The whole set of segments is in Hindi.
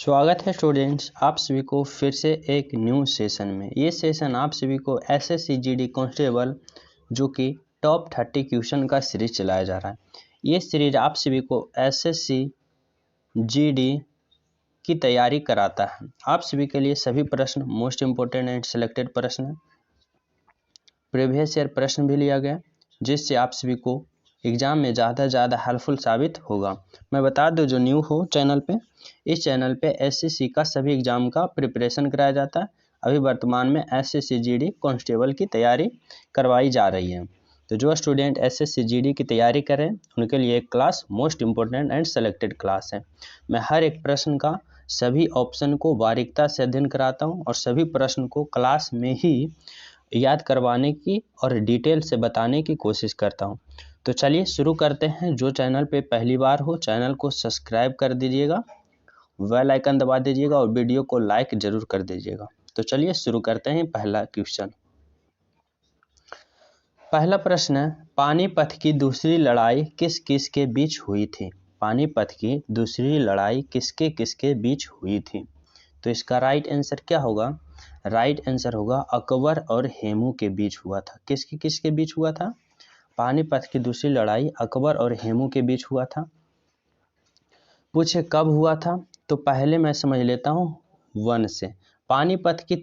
स्वागत है स्टूडेंट्स, आप सभी को फिर से एक न्यू सेशन में। ये सेशन आप सभी को एसएससी जीडी कांस्टेबल जो कि टॉप 30 क्वेश्चन का सीरीज चलाया जा रहा है। ये सीरीज आप सभी को एसएससी जीडी की तैयारी कराता है। आप सभी के लिए सभी प्रश्न मोस्ट इम्पोर्टेंट एंड सिलेक्टेड प्रश्न है। प्रीवियस ईयर प्रश्न भी लिया गया जिससे आप सभी को एग्जाम में ज़्यादा हेल्पफुल साबित होगा। मैं बता दूं, जो न्यू हो चैनल पे, इस चैनल पे एसएससी का सभी एग्जाम का प्रिपरेशन कराया जाता है। अभी वर्तमान में एसएससी जीडी कांस्टेबल की तैयारी करवाई जा रही है। तो जो स्टूडेंट एसएससी जीडी की तैयारी करें उनके लिए एक class most important and selected class है। मैं हर एक प्रश्न का सभी ऑप्शन को बारीकता से अध्ययन कराता हूँ और सभी प्रश्न को क्लास में ही याद करवाने की और डिटेल से बताने की कोशिश करता हूँ। तो चलिए शुरू करते हैं। जो चैनल पे पहली बार हो चैनल को सब्सक्राइब कर दीजिएगा, बेल आइकन दबा दीजिएगा और वीडियो को लाइक जरूर कर दीजिएगा। तो चलिए शुरू करते हैं। पहला क्वेश्चन, पहला प्रश्न है, पानीपत की दूसरी लड़ाई किस किस के बीच हुई थी? पानीपत की दूसरी लड़ाई किसके किसके बीच हुई थी? तो इसका राइट आंसर क्या होगा? राइट आंसर होगा अकबर और हेमू के बीच हुआ था। किसके बीच हुआ था? पानीपत की दूसरी लड़ाई अकबर और हेमू के बीच हुआ था। पूछे कब हुआ था? तो पहले मैं समझ लेता हूँ वन से। पानीपत की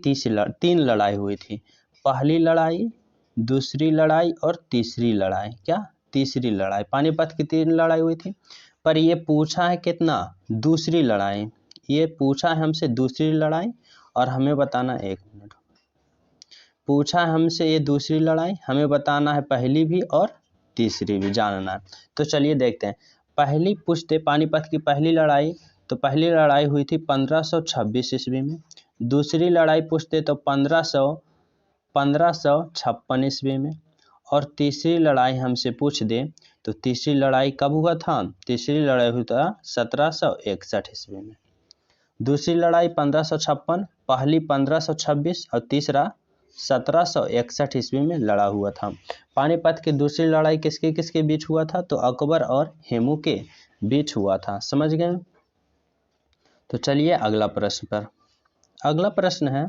तीन लड़ाई हुई थी। पहली लड़ाई, दूसरी लड़ाई और तीसरी लड़ाई। क्या? तीसरी लड़ाई। पानीपत की 3 लड़ाई हुई थी, पर ये पूछा है कितना? दूसरी लड़ाई। ये पूछा है हमसे दूसरी लड़ाई और हमें बताना, एक मिनट, पूछा है हमसे ये दूसरी लड़ाई, हमें बताना है पहली भी और तीसरी भी जानना है। तो चलिए देखते हैं। पहली पूछते पानीपत की पहली लड़ाई, तो पहली लड़ाई हुई थी 1526 ईस्वी में। दूसरी लड़ाई पूछते तो 1556 ईस्वी में। और तीसरी लड़ाई हमसे पूछ दे तो तीसरी लड़ाई कब हुआ था? तीसरी लड़ाई हुआ था 1761 ईस्वी में। दूसरी लड़ाई 1556, पहली 1526 और तीसरा 1761 ईस्वी में लड़ा हुआ था। पानीपत की दूसरी लड़ाई किसके किसके बीच हुआ था? तो अकबर और हेमू के बीच हुआ था। समझ गए? तो चलिए अगला प्रश्न पर। अगला प्रश्न है,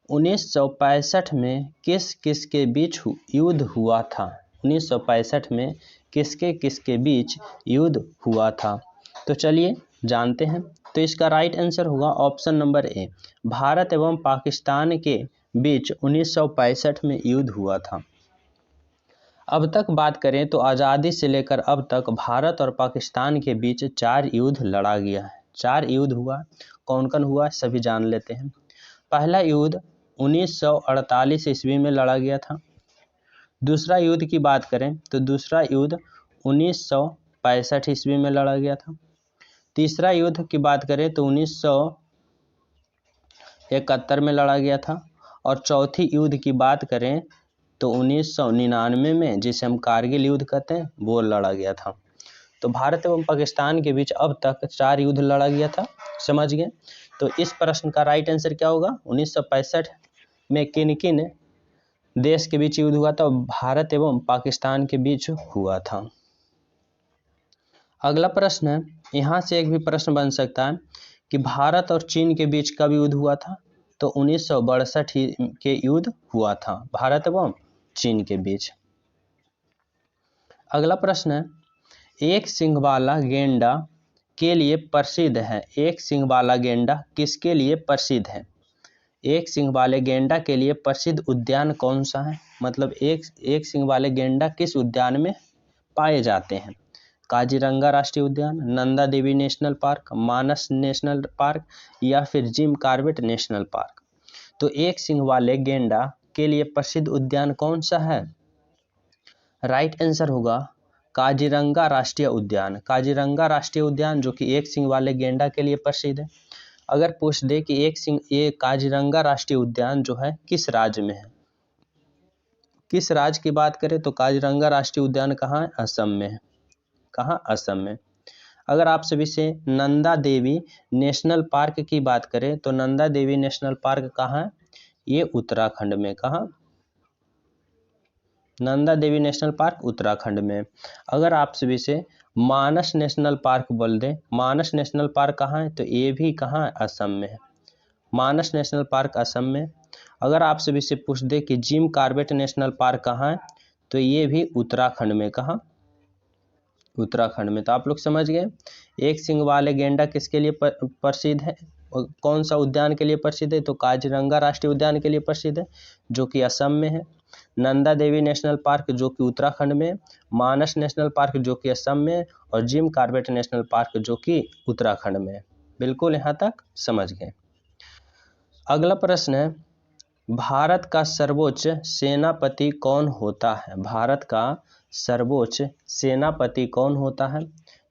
1965 में किस किस के बीच युद्ध हुआ था? 1965 में किसके किसके बीच युद्ध हुआ था? तो चलिए जानते हैं। तो इसका राइट आंसर होगा ऑप्शन नंबर ए, भारत एवं पाकिस्तान के बीच 1965 में युद्ध हुआ था। अब तक बात करें तो आज़ादी से लेकर अब तक भारत और पाकिस्तान के बीच 4 युद्ध लड़ा गया है। 4 युद्ध हुआ। कौन कौन हुआ सभी जान लेते हैं। पहला युद्ध 1948 ईस्वी में लड़ा गया था। दूसरा युद्ध की बात करें तो दूसरा युद्ध 1965 ईस्वी में लड़ा गया था। तीसरा युद्ध की बात करें तो 1971 में लड़ा गया था। और चौथी युद्ध की बात करें तो 1999 में, जिसे हम कारगिल युद्ध कहते हैं, वो लड़ा गया था। तो भारत एवं पाकिस्तान के बीच अब तक 4 युद्ध लड़ा गया था। समझ गए? तो इस प्रश्न का राइट आंसर क्या होगा? 1965 में किन किन देश के बीच युद्ध हुआ था? भारत एवं पाकिस्तान के बीच हुआ था। अगला प्रश्न है, यहाँ से एक भी प्रश्न बन सकता है कि भारत और चीन के बीच कब युद्ध हुआ था? तो 1962 के युद्ध हुआ था भारत एवं चीन के बीच। अगला प्रश्न है, एक सींग वाला गेंडा के लिए प्रसिद्ध है। एक सींग वाला गेंडा किसके लिए प्रसिद्ध है? एक सींग वाले गेंडा के लिए प्रसिद्ध उद्यान कौन सा है? मतलब एक सींग वाले गेंडा किस उद्यान में पाए जाते हैं? काजीरंगा राष्ट्रीय उद्यान, नंदा देवी नेशनल पार्क, मानस नेशनल पार्क या फिर जिम कॉर्बेट नेशनल पार्क। तो एक सींग वाले गेंडा के लिए प्रसिद्ध उद्यान कौन सा है? राइट आंसर होगा काजीरंगा राष्ट्रीय उद्यान। काजीरंगा राष्ट्रीय उद्यान जो कि एक सींग वाले गेंडा के लिए प्रसिद्ध है। अगर पूछ दे कि ये काजीरंगा राष्ट्रीय उद्यान जो है किस राज्य में है, किस राज्य की बात करें तो काजीरंगा राष्ट्रीय उद्यान कहाँ है? असम में है। कहाँ? असम में। अगर आप सभी से नंदा देवी नेशनल पार्क की बात करें तो नंदा देवी नेशनल पार्क कहाँ है? ये उत्तराखंड में। कहाँ? नंदा देवी नेशनल पार्क उत्तराखंड में। अगर आप सभी से मानस नेशनल पार्क बोल दे। मानस नेशनल पार्क कहाँ है? तो ये भी कहाँ है? असम में है। मानस नेशनल पार्क असम में। अगर आपसे भी से पूछ दे कि जिम कॉर्बेट नेशनल पार्क कहाँ है, तो ये भी उत्तराखंड में। कहाँ? उत्तराखंड में। तो आप लोग समझ गए। एक सींग वाले गेंडा किसके लिए प्रसिद्ध है? कौन सा उद्यान के लिए प्रसिद्ध है? तो काजीरंगा राष्ट्रीय उद्यान के लिए प्रसिद्ध है, जो कि असम में है। नंदा देवी नेशनल पार्क जो कि उत्तराखंड में, मानस नेशनल पार्क जो कि असम में, और जिम कॉर्बेट नेशनल पार्क जो कि उत्तराखंड में है। बिल्कुल यहाँ तक समझ गए। अगला प्रश्न है, भारत का सर्वोच्च सेनापति कौन होता है? भारत का सर्वोच्च सेनापति कौन होता है?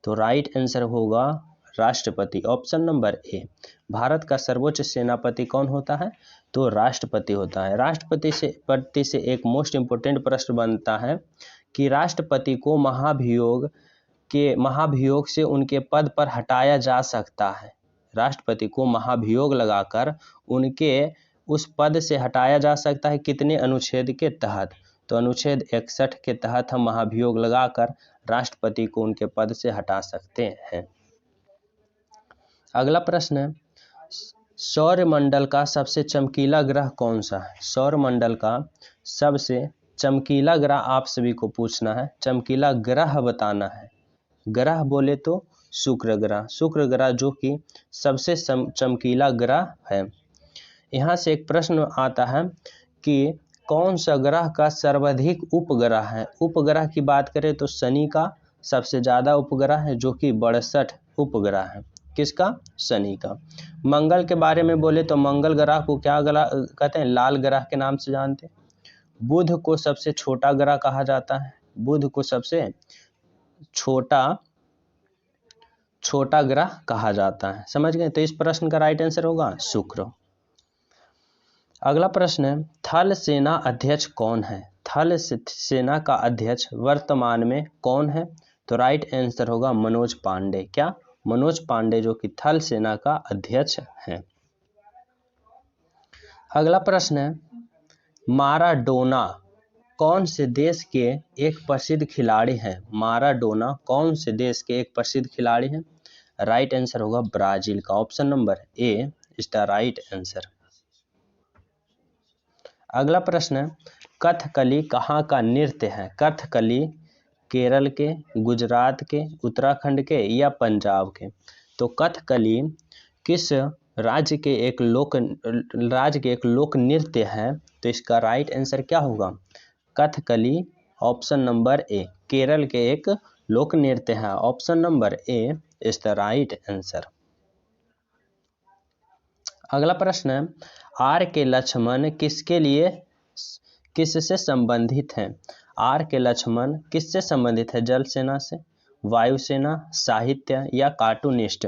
तो राइट आंसर होगा राष्ट्रपति। Option number A. भारत का सर्वोच्च सेनापति कौन होता है? तो राष्ट्रपति होता है। राष्ट्रपति से एक मोस्ट इंपोर्टेंट प्रश्न बनता है कि राष्ट्रपति को महाभियोग से उनके पद पर हटाया जा सकता है। राष्ट्रपति को महाभियोग लगाकर उनके उस पद से हटाया जा सकता है कितने अनुच्छेद के तहत? तो अनुच्छेद 61 के तहत हम महाभियोग लगाकर राष्ट्रपति को उनके पद से हटा सकते हैं। अगला प्रश्न है, सौरमंडल का सबसे चमकीला ग्रह कौन सा है? सौरमंडल का सबसे चमकीला ग्रह आप सभी को पूछना है, चमकीला ग्रह बताना है। ग्रह बोले तो शुक्र ग्रह। शुक्र ग्रह जो कि सबसे चमकीला ग्रह है। यहाँ से एक प्रश्न आता है कि कौन सा ग्रह का सर्वाधिक उपग्रह है? उपग्रह की बात करें तो शनि का सबसे ज़्यादा उपग्रह है, जो कि 62 उपग्रह है। किसका? शनि का। मंगल के बारे में बोले तो मंगल ग्रह को क्या ग्रह कहते हैं? लाल ग्रह के नाम से जानते हैं। बुध को सबसे छोटा ग्रह कहा जाता है। बुध को सबसे छोटा ग्रह कहा जाता है। समझ गए? तो इस प्रश्न का राइट आंसर होगा शुक्र। अगला प्रश्न है, थल सेना अध्यक्ष कौन है? थल सेना का अध्यक्ष वर्तमान में कौन है? तो राइट आंसर होगा मनोज पांडे। क्या? मनोज पांडे जो कि थल सेना का अध्यक्ष है। अगला प्रश्न है, माराडोना कौन से देश के एक प्रसिद्ध खिलाड़ी हैं? माराडोना कौन से देश के एक प्रसिद्ध खिलाड़ी हैं? राइट आंसर होगा ब्राजील का। Option number A is the right answer. अगला प्रश्न है, कथकली कहाँ का नृत्य है? कथकली केरल के, गुजरात के, उत्तराखंड के या पंजाब के? तो कथकली किस राज्य के एक लोक नृत्य है? तो इसका राइट आंसर क्या होगा? Kathakali option number A, Kerala के एक लोक नृत्य है। Option number A is the right answer. अगला प्रश्न है, आर के लक्ष्मण किससे संबंधित हैं? आर के लक्ष्मण किससे संबंधित है? जल सेना से, वायुसेना, साहित्य या कार्टूनिस्ट?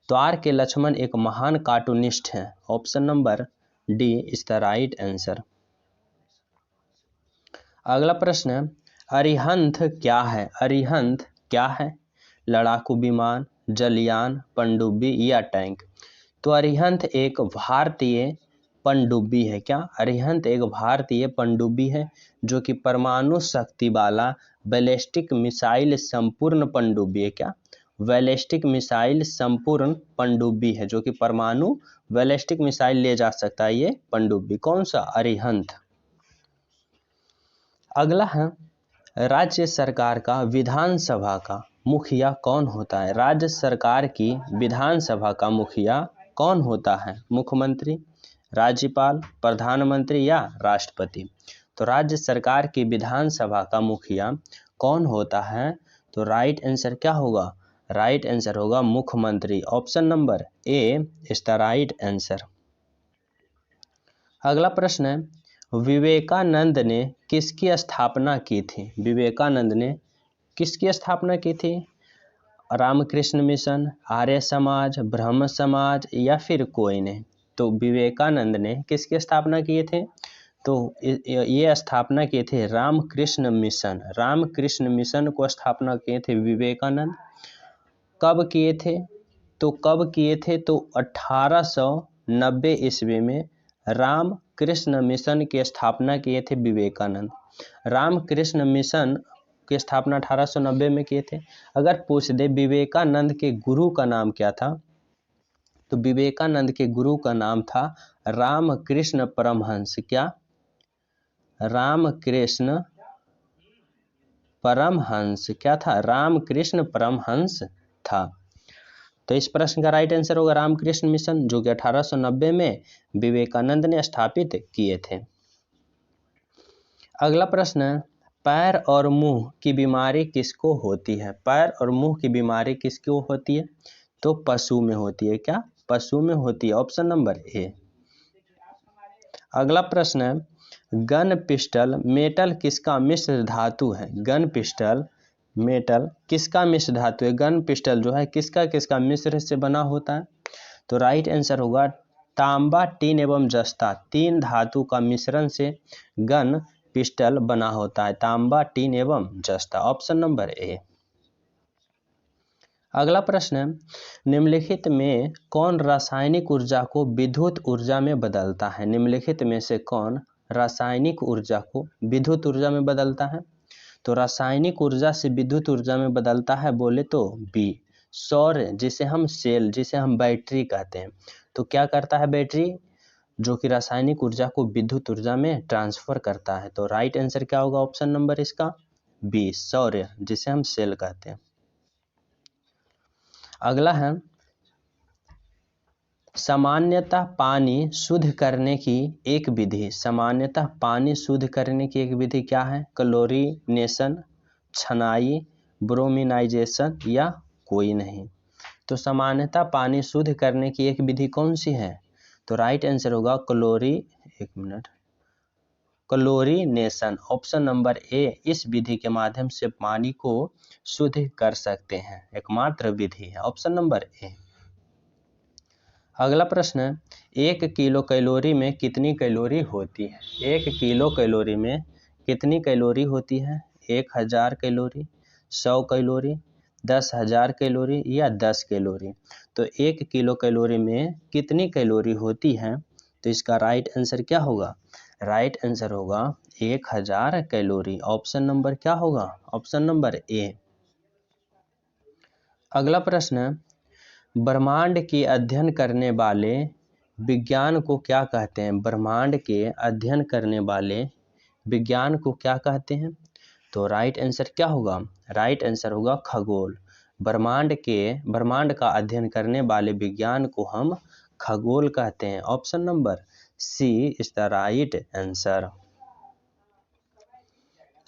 तो आर के लक्ष्मण एक महान कार्टूनिस्ट हैं। Option number D is the right answer. अगला प्रश्न है, अरिहंत क्या है? अरिहंत क्या है? लड़ाकू विमान, जलयान, पनडुब्बी या टैंक? तो अरिहंत एक भारतीय पनडुब्बी है। क्या? अरिहंत एक भारतीय पनडुब्बी है जो कि परमाणु शक्ति वाला बैलिस्टिक मिसाइल संपूर्ण पनडुब्बी है। क्या? बैलिस्टिक मिसाइल संपूर्ण पनडुब्बी है जो कि परमाणु बैलिस्टिक मिसाइल ले जा सकता है ये पनडुब्बी। कौन सा? अरिहंत। अगला है, राज्य सरकार का विधानसभा का मुखिया कौन होता है? राज्य सरकार की विधानसभा का मुखिया कौन होता है? मुख्यमंत्री, राज्यपाल, प्रधानमंत्री या राष्ट्रपति? तो राज्य सरकार की विधानसभा का मुखिया कौन होता है? तो राइट आंसर क्या होगा? राइट आंसर होगा मुख्यमंत्री। Option number A is the right answer. अगला प्रश्न है, विवेकानंद ने किसकी स्थापना की थी? विवेकानंद ने किसकी स्थापना की थी? रामकृष्ण मिशन, आर्य समाज, ब्रह्म समाज या फिर कोई ने? तो विवेकानंद ने किसकी स्थापना किए थे? तो ये स्थापना किए थे रामकृष्ण मिशन। रामकृष्ण मिशन को स्थापना किए थे विवेकानंद। कब किए थे? तो 1890 ईस्वी में रामकृष्ण मिशन की स्थापना किए थे विवेकानंद। रामकृष्ण मिशन की स्थापना 1890 में किए थे। अगर पूछ दे विवेकानंद के गुरु का नाम क्या था, तो विवेकानंद के गुरु का नाम था रामकृष्ण परमहंस। क्या? रामकृष्ण परमहंस। क्या था? रामकृष्ण परमहंस था। तो इस प्रश्न का राइट आंसर होगा रामकृष्ण मिशन, जो कि 1890 में विवेकानंद ने स्थापित किए थे। अगला प्रश्न है, पैर और मुंह की बीमारी किसको होती है? पैर और मुंह की बीमारी किसको होती है? तो पशु में होती है। क्या? पशु में होती है। Option number A. अगला प्रश्न है, गन पिस्टल मेटल किसका मिश्र धातु है? गन पिस्टल मेटल किसका मिश्र धातु है? गन पिस्टल जो है किसका किसका मिश्र से बना होता है? तो राइट आंसर होगा तांबा, टीन एवं जस्ता, तीन धातु का मिश्रण से गन पिस्टल बना होता है। तांबा, टीन एवं जस्ता। Option number A. अगला प्रश्न है, निम्नलिखित में कौन रासायनिक ऊर्जा को विद्युत ऊर्जा में बदलता है? निम्नलिखित में से कौन रासायनिक ऊर्जा को विद्युत ऊर्जा में बदलता है? तो रासायनिक ऊर्जा से विद्युत ऊर्जा में बदलता है बोले तो बी, सौर, जिसे हम सेल, जिसे हम बैटरी कहते हैं। तो क्या करता है बैटरी? जो कि रासायनिक ऊर्जा को विद्युत ऊर्जा में ट्रांसफर करता है। तो राइट आंसर क्या होगा ऑप्शन नंबर इसका? बी, सौर, जिसे हम सेल कहते हैं। अगला है, सामान्यतः पानी शुद्ध करने की एक विधि। सामान्यतः पानी शुद्ध करने की एक विधि क्या है? क्लोरीनेशन, छनाई, ब्रोमिनाइजेशन या कोई नहीं। तो सामान्यतः पानी शुद्ध करने की एक विधि कौन सी है? तो राइट आंसर होगा क्लोरीनेशन। ऑप्शन नंबर ए इस विधि के माध्यम से पानी को शुद्ध कर सकते हैं, एकमात्र विधि है। Option number A. अगला प्रश्न है, 1 किलो कैलोरी में कितनी कैलोरी होती है? 1 किलो कैलोरी में कितनी कैलोरी होती है? 1000 कैलोरी, 100 कैलोरी, 10,000 कैलोरी या 10 कैलोरी। तो 1 किलो कैलोरी में कितनी कैलोरी होती है? तो इसका राइट आंसर क्या होगा? राइट आंसर होगा 1000 कैलोरी। ऑप्शन नंबर क्या होगा? Option number A. अगला प्रश्न है, ब्रह्मांड के अध्ययन करने वाले विज्ञान को क्या कहते हैं? ब्रह्मांड के अध्ययन करने वाले विज्ञान को क्या कहते हैं? तो राइट आंसर क्या होगा? राइट आंसर होगा खगोल। ब्रह्मांड का अध्ययन करने वाले विज्ञान को हम खगोल कहते हैं। Option number C is the right answer.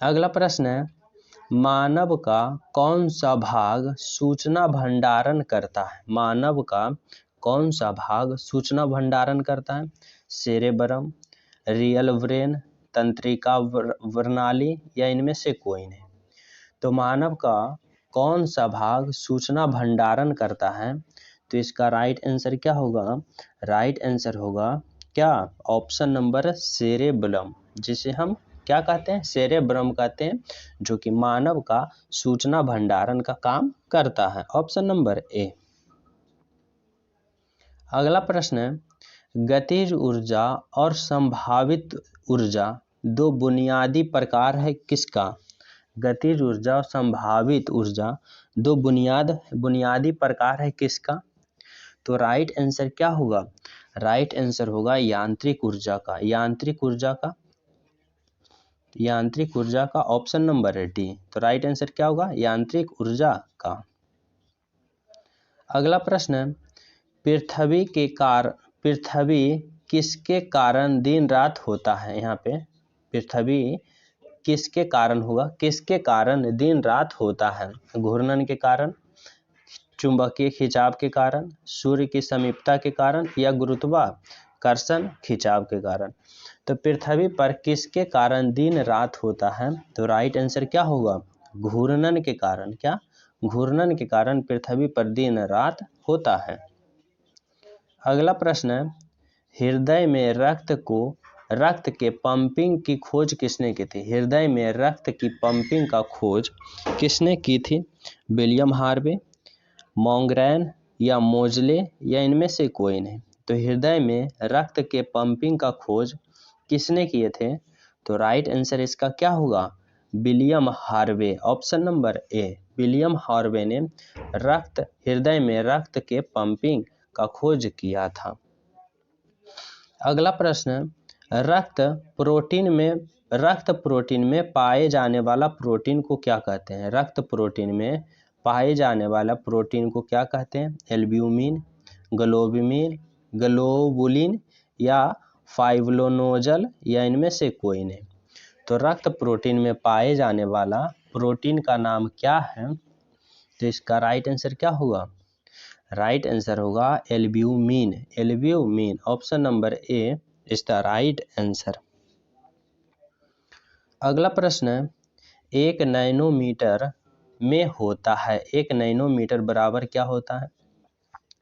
अगला प्रश्न है, मानव का कौन सा भाग सूचना भंडारण करता है? मानव का कौन सा भाग सूचना भंडारण करता है? सेरेब्रम, रियल ब्रेन, तंत्रिका प्रणाली या इनमें से कोई नहीं। तो मानव का कौन सा भाग सूचना भंडारण करता है? तो इसका राइट आंसर क्या होगा? राइट आंसर होगा क्या? ऑप्शन नंबर सेरेब्रम, जिसे हम क्या कहते हैं? सेरेब्रम कहते हैं, जो कि मानव का सूचना भंडारण का काम करता है। Option number A. अगला प्रश्न है, गतिज ऊर्जा और संभावित ऊर्जा दो बुनियादी प्रकार है किसका? गतिज ऊर्जा और संभावित ऊर्जा दो बुनियादी प्रकार है किसका? तो राइट आंसर क्या होगा? राइट आंसर होगा यांत्रिक ऊर्जा का। यांत्रिक ऊर्जा का ऑप्शन नंबर है डी। तो राइट आंसर क्या होगा? यांत्रिक ऊर्जा का। अगला प्रश्न है, पृथ्वी किसके कारण दिन रात होता है? यहाँ पे पृथ्वी किसके कारण होगा? किसके कारण दिन रात होता है? घूर्णन के कारण, चुंबकीय खिंचाव के कारण, सूर्य की समीपता के कारण या गुरुत्वाकर्षण खिंचाव के कारण। तो पृथ्वी पर किसके कारण दिन रात होता है? तो राइट आंसर क्या होगा? घूर्णन के कारण। क्या? घूर्णन के कारण पृथ्वी पर दिन रात होता है। अगला प्रश्न है, हृदय में रक्त के पंपिंग की खोज किसने की थी? हृदय में रक्त की पंपिंग का खोज किसने की थी? विलियम हार्वे, मोंगरेन या मोजले या इनमें से कोई नहीं। तो हृदय में रक्त के पंपिंग का खोज किसने किए थे? तो राइट आंसर इसका क्या होगा? William Harvey. Option number A, William Harvey ने हृदय में रक्त के पंपिंग का खोज किया था। अगला प्रश्न, रक्त प्रोटीन में पाए जाने वाला प्रोटीन को क्या कहते हैं? रक्त प्रोटीन में पाए जाने वाला प्रोटीन को क्या कहते हैं? एल्ब्यूमिन, ग्लोबुलिन या फाइब्रिनोजन, या इनमें से कोई नहीं। तो रक्त प्रोटीन में पाए जाने वाला प्रोटीन का नाम क्या है? तो इसका राइट आंसर क्या होगा? राइट आंसर होगा albumin. Albumin, option number A is the right answer. अगला प्रश्न, 1 नैनोमीटर में होता है। 1 नैनोमीटर बराबर क्या होता है?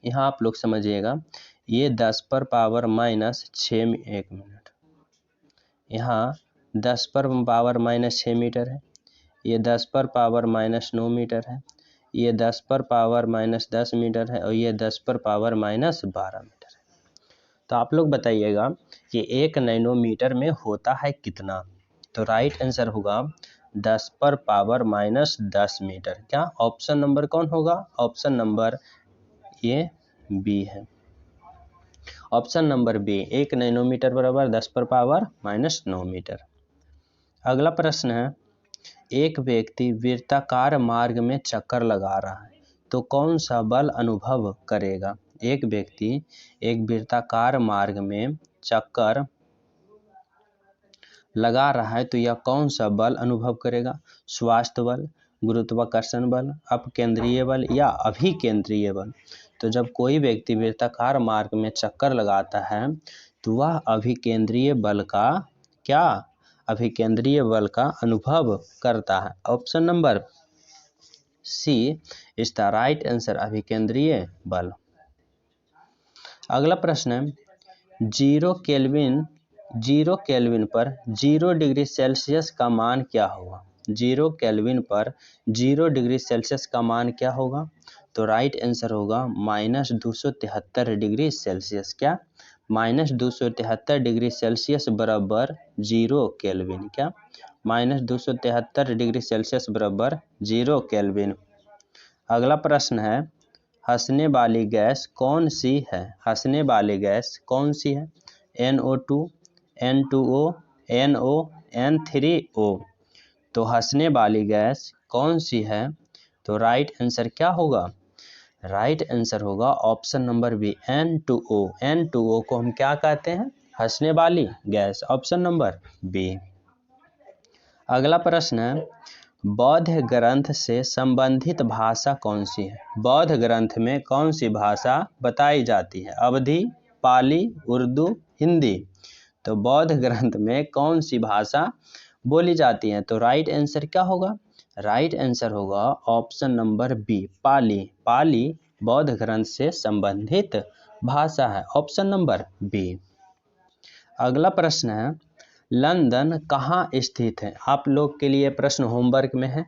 यहाँ आप लोग समझिएगा, ये 10 पर पावर माइनस 6, एक मिनट, यहाँ 10 पर पावर माइनस 6 मीटर है, ये 10 पर पावर माइनस 9 मीटर है, ये 10 पर पावर माइनस 10 मीटर है, और ये 10 पर पावर माइनस 12 मीटर है। तो आप लोग बताइएगा कि 1 नैनोमीटर में होता है कितना? तो राइट आंसर होगा 10 पर पावर माइनस 10 मीटर। क्या ऑप्शन नंबर कौन होगा? ऑप्शन नंबर ये बी है। ऑप्शन नंबर बी, 1 नैनोमीटर बराबर 10 पर पावर माइनस 9 मीटर। अगला प्रश्न है, एक व्यक्ति वृत्ताकार मार्ग में चक्कर लगा रहा है तो कौन सा बल अनुभव करेगा? एक व्यक्ति एक वृत्ताकार मार्ग में चक्कर लगा रहा है तो यह कौन सा बल अनुभव करेगा? स्वास्थ्य बल, गुरुत्वाकर्षण बल, अपकेंद्रीय बल या अभिकेंद्रीय बल? तो जब कोई व्यक्ति वृत्ताकार मार्ग में चक्कर लगाता है तो वह अभिकेंद्रीय बल का अनुभव करता है। Option number C is the right answer, अभिकेंद्रीय बल। अगला प्रश्न है, 0 केल्विन पर 0 डिग्री सेल्सियस का मान क्या होगा? 0 केल्विन पर 0 डिग्री सेल्सियस का मान क्या होगा? तो राइट आंसर होगा -273 डिग्री सेल्सियस। क्या? -273 डिग्री सेल्सियस बराबर 0 केल्विन। क्या? -273 डिग्री सेल्सियस बराबर 0 केल्विन। अगला प्रश्न है, हंसने वाली गैस कौन सी है? हंसने वाली गैस कौन सी है? NO2, N2O, NO, N3O। तो हंसने वाली गैस कौन सी है? तो राइट आंसर क्या होगा? राइट आंसर होगा option number B, N2O। N2O को हम क्या कहते हैं? हंसने वाली गैस। Option number B. अगला प्रश्न है, बौद्ध ग्रंथ से संबंधित भाषा कौन सी है? बौद्ध ग्रंथ में कौन सी भाषा बताई जाती है? अवधी, पाली, उर्दू, हिंदी? तो बौद्ध ग्रंथ में कौन सी भाषा बोली जाती है? तो राइट आंसर क्या होगा? राइट आंसर होगा option number B, Pali. Pali बौद्ध ग्रंथ से संबंधित भाषा है। Option number B. अगला प्रश्न है, लंदन कहाँ स्थित है? आप लोग के लिए प्रश्न होमवर्क में है।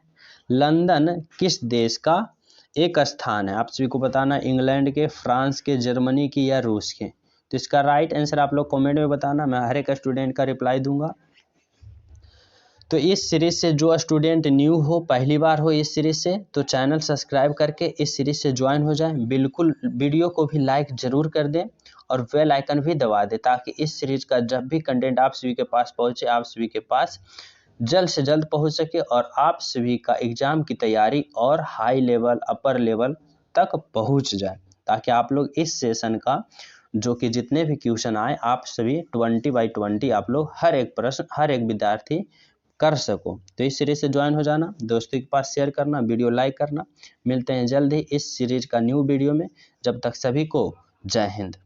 लंदन किस देश का एक स्थान है? आप सभी को बताना, इंग्लैंड के, फ्रांस के, जर्मनी की या रूस के? तो इसका राइट आंसर आप लोग कमेंट में बताना, मैं हर एक स्टूडेंट का रिप्लाई दूंगा। तो इस सीरीज से जो स्टूडेंट न्यू हो, पहली बार हो इस सीरीज से, तो चैनल सब्सक्राइब करके इस सीरीज से ज्वाइन हो जाएं। बिल्कुल वीडियो को भी लाइक जरूर कर दें और बेल आइकन भी दबा दें ताकि इस सीरीज का जब भी कंटेंट आप सभी के पास पहुंचे, आप सभी के पास जल्द से जल्द पहुंच सके और आप सभी का एग्जाम की तैयारी और हाई लेवल, अपर लेवल तक पहुंच जाए, ताकि आप लोग इस सेशन का जो कि जितने भी क्वेश्चन आए आप सभी 20/20 आप लोग हर एक प्रश्न, हर एक विद्यार्थी कर सको। तो इस सीरीज से ज्वाइन हो जाना, दोस्तों के पास शेयर करना, वीडियो लाइक करना। मिलते हैं जल्द ही इस सीरीज का न्यू वीडियो में। जब तक सभी को जय हिंद।